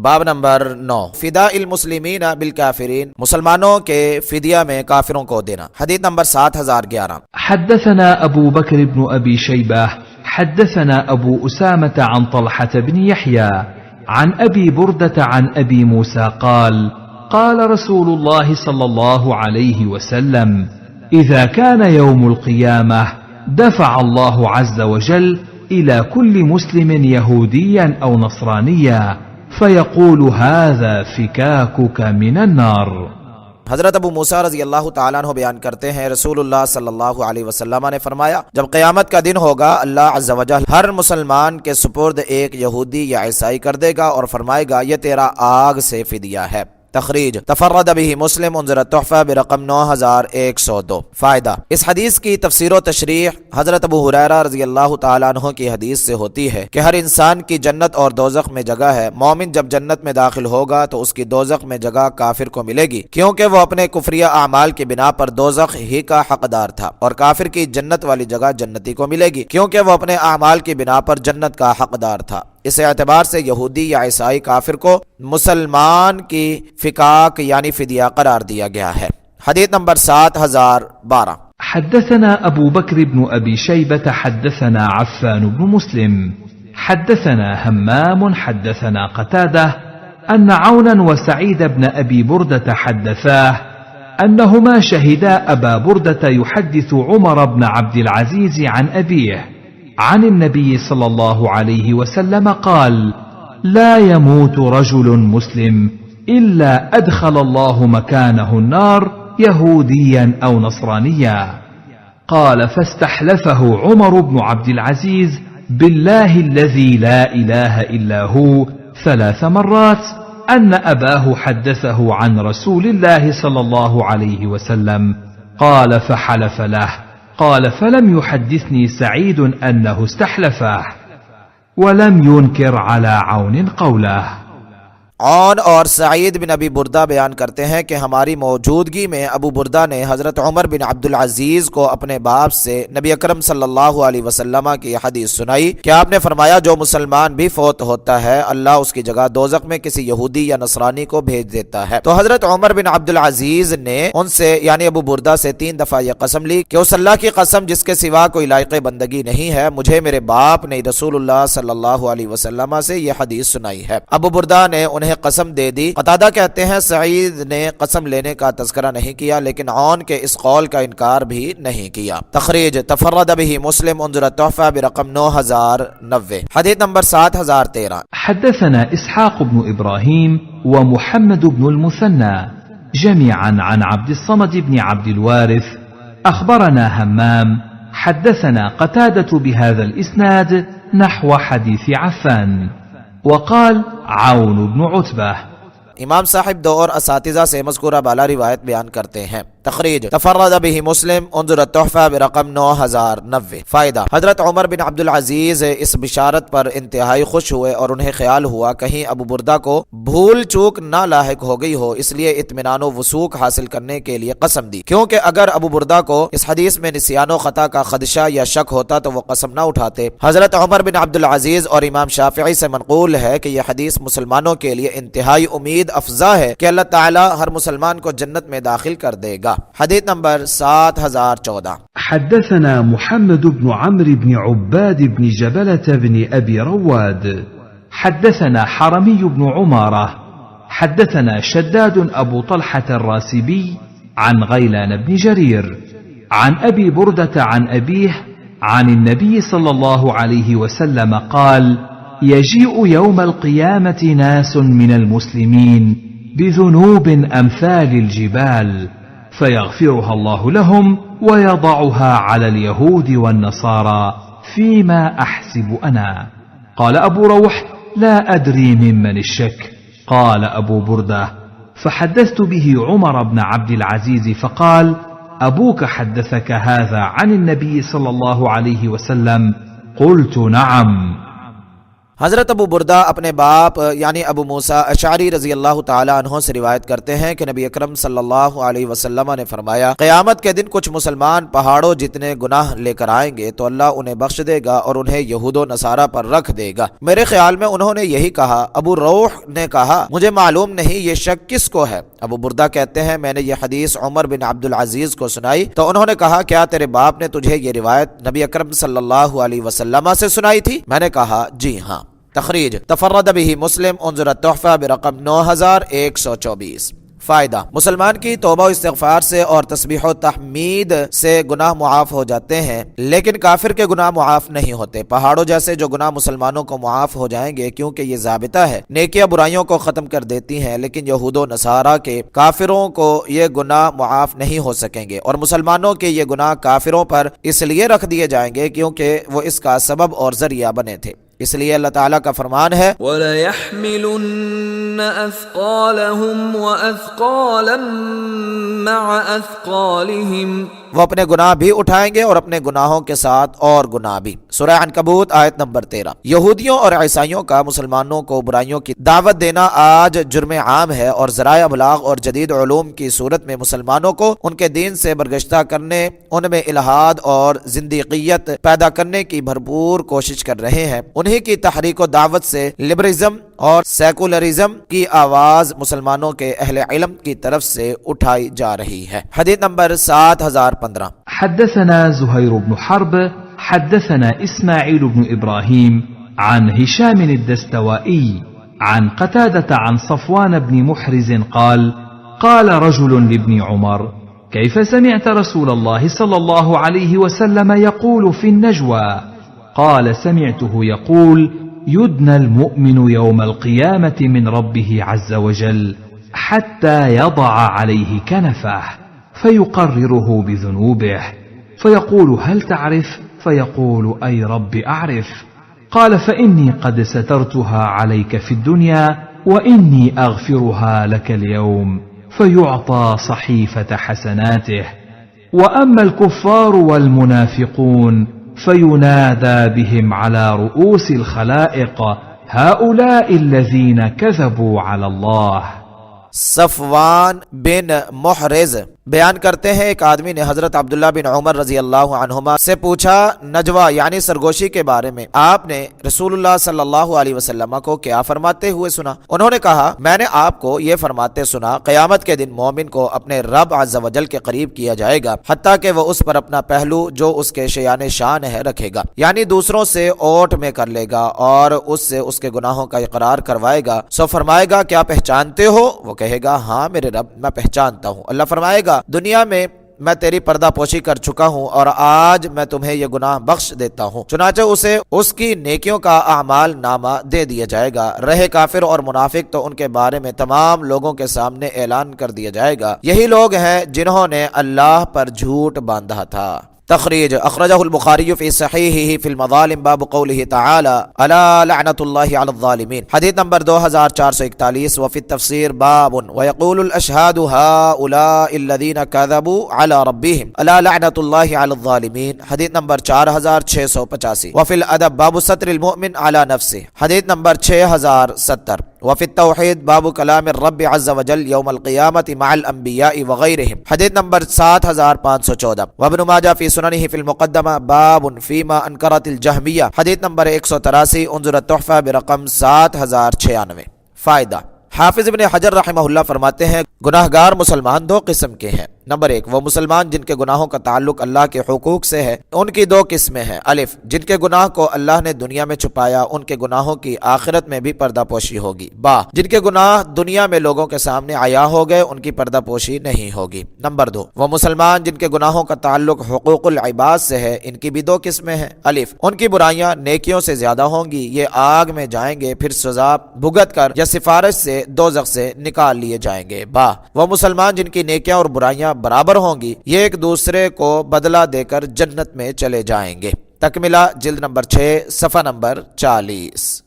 باب نمبر 9، فداء المسلمین بالکافرین، مسلمانوں کے فدیہ میں کافروں کو دینا۔ حدیث نمبر 7011۔ حدثنا ابو بكر بن ابي شيبة حدثنا ابو اسامة عن طلحة بن يحيى عن ابي بردة عن ابي موسى قال قال رسول الله صلى الله عليه وسلم اذا كان يوم القيامة دفع الله عز وجل الى كل مسلم يهوديا او نصرانيا فيقول هذا فكاكك من النار۔ حضرت ابو موسیٰ رضی اللہ تعالیٰ عنہ بیان کرتے ہیں، رسول اللہ صلی اللہ علیہ وسلم نے فرمایا، جب قیامت کا دن ہوگا اللہ عز و جل ہر مسلمان کے سپرد ایک یہودی یا عیسائی کر دے گا اور فرمائے گا یہ تیرا آگ سے فدیہ ہے۔ تخریج تفرد به مسلم انظر التحفہ برقم 9102۔ فائدہ، اس حدیث کی تفسیر و تشریح حضرت ابو ہریرہ رضی اللہ تعالیٰ عنہ کی حدیث سے ہوتی ہے کہ ہر انسان کی جنت اور دوزخ میں جگہ ہے۔ مومن جب جنت میں داخل ہوگا تو اس کی دوزخ میں جگہ کافر کو ملے گی، کیونکہ وہ اپنے کفریہ اعمال کی بنا پر دوزخ ہی کا حقدار تھا، اور کافر کی جنت والی جگہ جنتی کو ملے گی کیونکہ وہ اپنے اعمال کی بنا پر جنت کا حقدار تھا۔ اس اعتبار سے یہودی یا عیسائی کافر کو مسلمان کی فکاک یعنی فدیہ قرار دیا گیا ہے۔ حدیث نمبر 7012۔ حدثنا ابو بكر بن ابي شيبة حدثنا عفان بن مسلم حدثنا همام حدثنا قتادة ان عونا وسعيد بن ابي بردة حدثاه انهما شهدا ابا بردة يحدث عمر بن عبد العزيز عن ابيه عن النبي صلى الله عليه وسلم قال لا يموت رجل مسلم إلا أدخل الله مكانه النار يهوديا أو نصرانيا. قال فاستحلفه عمر بن عبد العزيز بالله الذي لا إله إلا هو 3 مرات أن أباه حدثه عن رسول الله صلى الله عليه وسلم. قال فحلف له. قال فلم يحدثني سعيد أنه استحلفه ولم ينكر على عون قوله۔ عون اور سعید بن ابی بردہ بیان کرتے ہیں کہ ہماری موجودگی میں ابو بردہ نے حضرت عمر بن عبد العزیز کو اپنے باپ سے نبی اکرم صلی اللہ علیہ وسلم کی حدیث سنائی کہ آپ نے فرمایا جو مسلمان بھی فوت ہوتا ہے اللہ اس کی جگہ دوزخ میں کسی یہودی یا نصرانی کو بھیج دیتا ہے۔ تو حضرت عمر بن عبد العزیز نے ان سے یعنی ابو بردہ سے 3 دفعہ یہ قسم لی کہ اس اللہ کی قسم جس کے سوا کوئی لائق بندگی نہیں ہے، مجھے میرے باپ نے رسول اللہ صلی اللہ علیہ وسلم سے یہ حدیث سنائی ہے۔ ابو بردہ نے انہیں قسم دے دی۔ قتادہ کہتے ہیں سعید نے قسم لینے کا تذکرہ نہیں کیا لیکن عون کے اس قول کا انکار بھی نہیں کیا۔ تخریج تفرد به مسلم انظر التحفہ برقم 9090۔ حدیث نمبر 7013۔ حدثنا اسحاق بن ابراهيم ومحمد بن المثنى جميعا عن عبد الصمد بن عبد الوارث اخبرنا همام حدثنا قتادة بهذا الاسناد نحو حديث عفان وقال عون بن عتبہ۔ امام صاحب 2 اور اساتذہ سے مذکورہ بالا روایت بیان کرتے ہیں۔ تخریج تفرد به مسلم انظر التحفہ برقم 9090۔ فائدہ، حضرت عمر بن عبد العزیز اس بشارت پر انتہائی خوش ہوئے اور انہیں خیال ہوا کہیں ابو بردہ کو بھول چوک نہ لاحق ہو گئی ہو، اس لیے اطمینان و وثوق حاصل کرنے کے لیے قسم دی، کیونکہ اگر ابو بردہ کو اس حدیث میں نسیان و خطا کا خدشہ یا شک ہوتا تو وہ قسم نہ اٹھاتے۔ حضرت عمر بن عبد العزیز اور امام شافعی سے منقول ہے کہ یہ حدیث مسلمانوں کے لیے انتہائی امید افزا ہے کہ اللہ تعالی ہر مسلمان کو جنت میں داخل کر دے گا۔ حدیث نمبر 7014۔ حدثنا محمد بن عمرو بن عباد بن جبلة بن أبي رواد حدثنا حرمي بن عمارة حدثنا شداد أبو طلحة الراسبي عن غيلان بن جرير عن أبي بردة عن أبيه عن النبي صلى الله عليه وسلم قال يجيء يوم القيامة ناس من المسلمين بذنوب أمثال الجبال فيغفرها الله لهم ويضعها على اليهود والنصارى فيما أحسب أنا. قال أبو روح لا أدري ممن الشك. قال أبو بردة فحدثت به عمر بن عبد العزيز فقال أبوك حدثك هذا عن النبي صلى الله عليه وسلم؟ قلت نعم. حضرت ابو بردہ اپنے باپ یعنی ابو موسیٰ اشعری رضی اللہ تعالیٰ عنہ سے روایت کرتے ہیں کہ نبی اکرم صلی اللہ علیہ وسلم نے فرمایا قیامت کے دن کچھ مسلمان پہاڑوں جتنے گناہ لے کر آئیں گے تو اللہ انہیں بخش دے گا اور انہیں یہود و نصارہ پر رکھ دے گا۔ میرے خیال میں انہوں نے یہی کہا۔ ابو روح نے کہا مجھے معلوم نہیں یہ شک کس کو ہے۔ ابو بردہ کہتے ہیں میں نے یہ حدیث عمر بن عبد العزیز کو سنائی تو انہوں نے کہا کیا تیرے باپ نے تجھے یہ روایت نبی اکرم صلی اللہ علیہ وسلم سے سنائی تھی؟ میں نے کہا جی ہاں۔ تخریج تفرد به مسلم انظر التحفہ برقم 9124۔ فائدہ مسلمان کی توبہ و استغفار سے اور تسبیح و تحمید سے گناہ معاف ہو جاتے ہیں لیکن کافر کے گناہ معاف نہیں ہوتے۔ پہاڑوں جیسے جو گناہ مسلمانوں کو معاف ہو جائیں گے کیونکہ یہ ضابطہ ہے، نیکیاں برائیوں کو ختم کر دیتی ہیں، لیکن یہود و نصارہ کے کافروں کو یہ گناہ معاف نہیں ہو سکیں گے، اور مسلمانوں کے یہ گناہ کافروں پر اس لیے رکھ دیے جائیں گے کیونکہ وہ اس کا سبب اور ذریعہ بنے تھے۔ اس لیے اللہ تعالیٰ کا فرمان ہے وَلَيَحْمِلُنَّ أَثْقَالَهُمْ وَأَثْقَالًا مَعَ أَثْقَالِهِمْ، وہ اپنے گناہ بھی اٹھائیں گے اور اپنے گناہوں کے ساتھ اور گناہ بھی۔ سورہ عنکبوت آیت نمبر 13۔ یہودیوں اور عیسائیوں کا مسلمانوں کو برائیوں کی دعوت دینا آج جرم عام ہے، اور ذرائع ابلاغ اور جدید علوم کی صورت میں مسلمانوں کو ان کے دین سے برگشتہ کرنے، ان میں الحاد اور زندیقیت پیدا کرنے کی بھرپور کوشش کر رہے ہیں۔ انہی کی تحریک و دعوت سے لبرلزم اور سیکولرزم کی آواز مسلمانوں کے اہل علم کی طرف سے اٹھائی جا رہی ہے۔ حدیث نمبر 7015۔ حدثنا زهير بن حرب حدثنا إسماعيل بن إبراهيم عن هشام الدستوائي عن قتادة عن صفوان بن محرز قال قال رجل لابن عمر كيف سمعت رسول الله صلى الله عليه وسلم يقول في النجوى؟ قال سمعته يقول يدنى المؤمن يوم القيامة من ربه عز وجل حتى يضع عليه كنفه فيقرره بذنوبه فيقول هل تعرف؟ فيقول أي رب أعرف. قال فإني قد سترتها عليك في الدنيا وإني أغفرها لك اليوم، فيعطى صحيفة حسناته. وأما الكفار والمنافقون فينادى بهم على رؤوس الخلائق هؤلاء الذين كذبوا على الله. صفوان بن محرز بیان کرتے ہیں ایک آدمی نے حضرت عبداللہ بن عمر رضی اللہ عنہما سے پوچھا نجوہ یعنی سرگوشی کے بارے میں آپ نے رسول اللہ صلی اللہ علیہ وسلم کو کیا فرماتے ہوئے سنا؟ انہوں نے کہا میں نے آپ کو یہ فرماتے سنا قیامت کے دن مومن کو اپنے رب عز و جل کے قریب کیا جائے گا حتیٰ کہ وہ اس پر اپنا پہلو جو اس کے شیان شان ہے رکھے گا، یعنی دوسروں سے اوٹ میں کر لے گا اور اس سے اس کے گناہوں کا اقرار کروائے گا۔ سو فرمائے گا کیا پہچانتے ہو؟ وہ کہے گا ہاں میرے رب میں پہچانتا ہوں۔ اللہ فرمائے گا دنیا میں میں تیری پردہ پوشی کر چکا ہوں اور آج میں تمہیں یہ گناہ بخش دیتا ہوں، چنانچہ اسے اس کی نیکیوں کا اعمال نامہ دے دیا جائے گا۔ رہے کافر اور منافق تو ان کے بارے میں تمام لوگوں کے سامنے اعلان کر دیا جائے گا یہی لوگ ہیں جنہوں نے اللہ پر جھوٹ باندھا تھا۔ تخریج اخرجہ البخاری فی صحیحہ فی المظالم باب قولہ تعالی الا لعنت اللہ علی الظالمین، حدیث نمبر 2441۔ وفی التفسیر باب ویقول الاشہاد هؤلاء الذین کذبوا علی ربہم الا لعنت اللہ علی الظالمین، حدیث نمبر 4685۔ وفی الادب باب ستر المؤمن علی نفسہ، حدیث نمبر 6070۔ وفی التوحید باب کلام الرب عز وجل یوم القیامت مع الانبیاء وغیرہم، حدیث نمبر 7514۔ وابن ماجہ فی سننہ فی المقدمہ باب فیما انکرت الجہمیہ، حدیث نمبر 183۔ انظر التحفہ برقم 7096۔ فائدہ حافظ ابن حجر رحمہ اللہ فرماتے ہیں گناہگار مسلمان دو قسم کے ہیں۔ نمبر 1 وہ مسلمان جن کے گناہوں کا تعلق اللہ کے حقوق سے ہے، ان کی دو قسمیں ہیں۔ الف جن کے گناہ کو اللہ نے دنیا میں چھپایا ان کے گناہوں کی آخرت میں بھی پردہ پوشی ہوگی۔ با جن کے گناہ دنیا میں لوگوں کے سامنے عیا ہو گئے ان کی پردہ پوشی نہیں ہوگی۔ نمبر 2 وہ مسلمان جن کے گناہوں کا تعلق حقوق العباد سے ہے، ان کی بھی دو قسمیں ہیں۔ الف ان کی برائیاں نیکیوں سے زیادہ ہوں گی، یہ آگ میں جائیں گے پھر سزا بھگت کر یا سفارش سے دوزخ سے نکال لیے جائیں گے۔ با وہ مسلمان جن کی نیکیاں اور برائیاں برابر ہوں گی، یہ ایک دوسرے کو بدلہ دے کر جنت میں چلے جائیں گے۔ تکملہ جلد نمبر 6 صفحہ نمبر 40۔